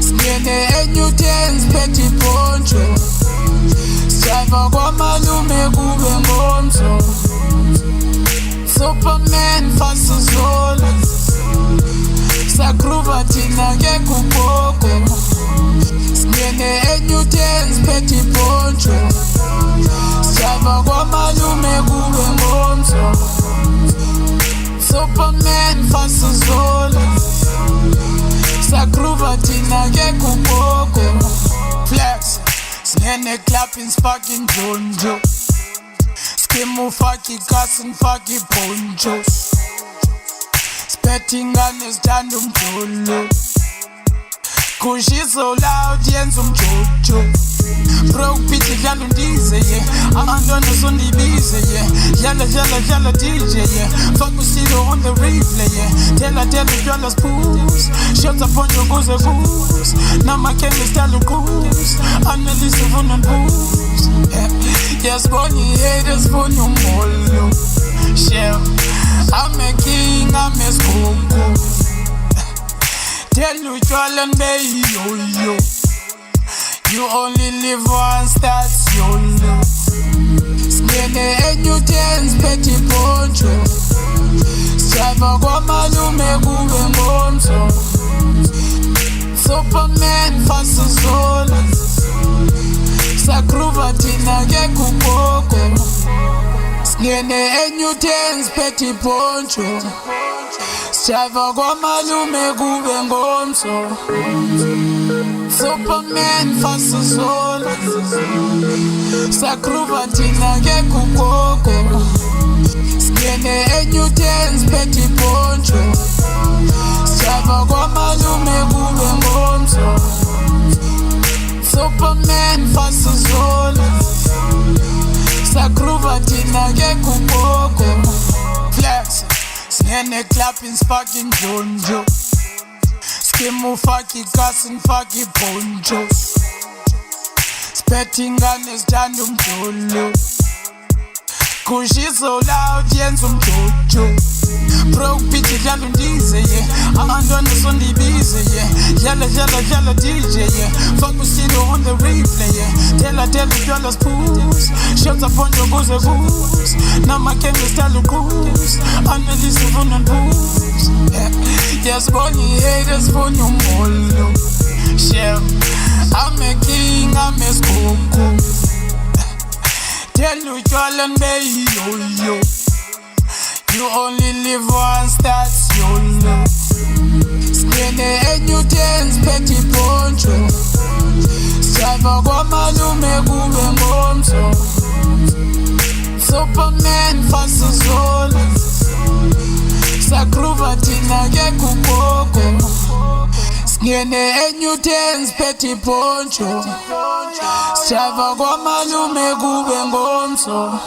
Skene enyutens peti poncho Siva kwa malume kube ngomso Superman fasa zola Sakruva tina ke kupoko Skene enyutens peti poncho Siva kwa malume kube ngomso Superman fasa zola Sakruva tina ke kupoko Flex Snene clapping sparking jonjo Skimu faki kasin faki ponchos Spetting on his tandem jolo Kushi so loud yenzo mjojo Broke pitch yalo ndize yeah Andona sundi bize yeah Yalla DJ yeah Focusito on the replay yeah Tell y'all spools Shots upon your goose Now my chemist tell you goose Analyst of on booze Yes bonny haters for your molo Shell I'm a king I'm a skoko Tell you y'all and yo You only live once, that's YOLO. Skene enyutens peti poncho Siva kwa malume kube ngomso Superman fasa zola Sakruva tina ke kupoko Skene enyutens peti poncho Siva kwa malume kube ngomso Superman fasa zola Sakruva tina ke kupoko Skene enyutens peti poncho Siva kwa malume kube ngomso Superman fasa zola Sakruva tina ke kupoko Flex Snene clapping sparking jonjo Skimu faki kasin faki ponchos Spetting on his tandem jolo Kushi so loud yenzo mjojo Broke pitch yalo ndize yeah Andona sundi bize yeah Yalla DJ yeah Focusito on the replay yeah Tell y'all spools Shots upon your goose Now my chemist tell you goose Analyst of on booze Yes bonny haters for your molo Shell I'm a king I'm a skoko Tell you y'all and yo You only live once, that's YOLO. Skene enyutens peti poncho Siva kwa malume kube ngomso Superman fasa zola Sakruva tina ke kupoko Skene enyutens peti poncho Siva kwa malume kube ngomso